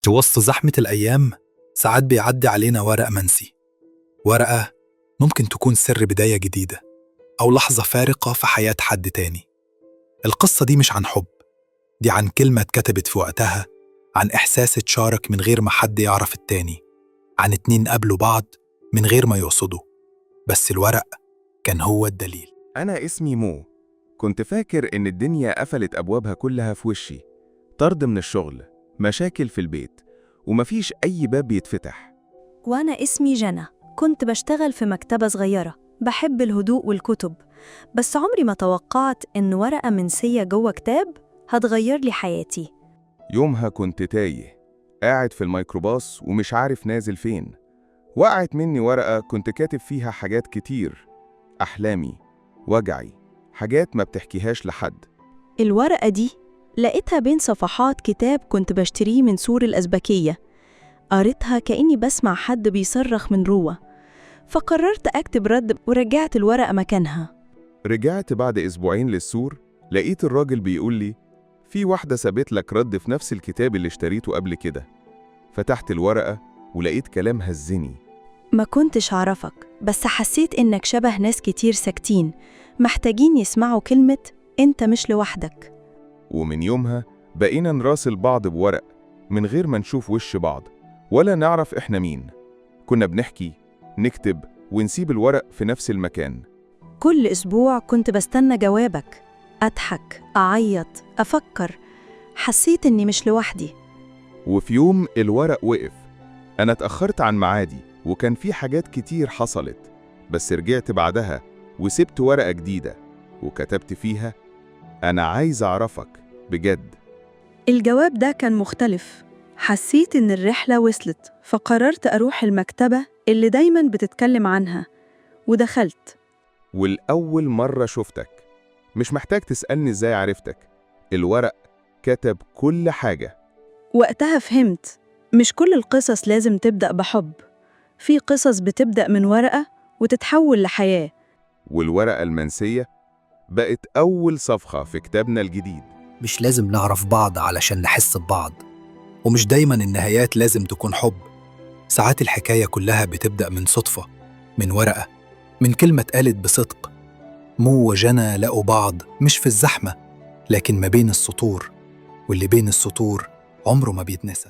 في وسط زحمة الأيام ساعات بيعدي علينا ورق منسي، ورقة ممكن تكون سر بداية جديدة أو لحظة فارقة في حياة حد تاني. القصة دي مش عن حب، دي عن كلمة اتكتبت في وقتها، عن إحساس اتشارك من غير ما حد يعرف التاني، عن اتنين قابلوا بعض من غير ما يقصدوا، بس الورق كان هو الدليل. أنا اسمي مو. كنت فاكر إن الدنيا قفلت أبوابها كلها في وشي، طرد من الشغل، مشاكل في البيت، ومفيش أي باب بيتفتح. وأنا اسمي جنى، كنت بشتغل في مكتبة صغيرة، بحب الهدوء والكتب، بس عمري ما توقعت إن ورقة منسية جوه كتاب هتغير لي حياتي. يومها كنت تايه، قاعد في الميكروباص ومش عارف نازل فين. وقعت مني ورقة كنت كاتب فيها حاجات كتير، أحلامي، وجعي، حاجات ما بتحكيهاش لحد. الورقة دي لقيتها بين صفحات كتاب كنت بشتريه من سور الأزبكية، قريتها كأني بسمع حد بيصرخ من جوه، فقررت أكتب رد ورجعت الورقة مكانها. رجعت بعد أسبوعين للسور، لقيت الراجل بيقول لي في واحدة سابت لك رد في نفس الكتاب اللي اشتريته قبل كده. فتحت الورقة ولقيت كلام هزني. ما كنتش أعرفك، بس حسيت إنك شبه ناس كتير ساكتين محتاجين يسمعوا كلمة أنت مش لوحدك. ومن يومها بقينا نراسل بعض بورق من غير ما نشوف وش بعض ولا نعرف إحنا مين. كنا بنحكي، نكتب، ونسيب الورق في نفس المكان. كل أسبوع كنت بستنى جوابك، أضحك، أعيط، أفكر، حسيت إني مش لوحدي. وفي يوم الورق وقف. أنا اتأخرت عن معادي وكان في حاجات كتير حصلت، بس رجعت بعدها وسبت ورقة جديدة وكتبت فيها أنا عايز أعرفك بجد. الجواب ده كان مختلف، حسيت إن الرحلة وصلت، فقررت أروح المكتبة اللي دايماً بتتكلم عنها، ودخلت. والأول مرة شفتك، مش محتاج تسألني إزاي عرفتك، الورق كتب كل حاجة. وقتها فهمت، مش كل القصص لازم تبدأ بحب، في قصص بتبدأ من ورقة وتتحول لحياة. والورقة المنسية بقت أول صفحة في كتابنا الجديد. مش لازم نعرف بعض علشان نحس ببعض، ومش دايماً النهايات لازم تكون حب. ساعات الحكاية كلها بتبدأ من صدفة، من ورقة، من كلمة اتقالت بصدق. مو وجنى لقوا بعض مش في الزحمة، لكن ما بين السطور، واللي بين السطور عمره ما بيتنسى.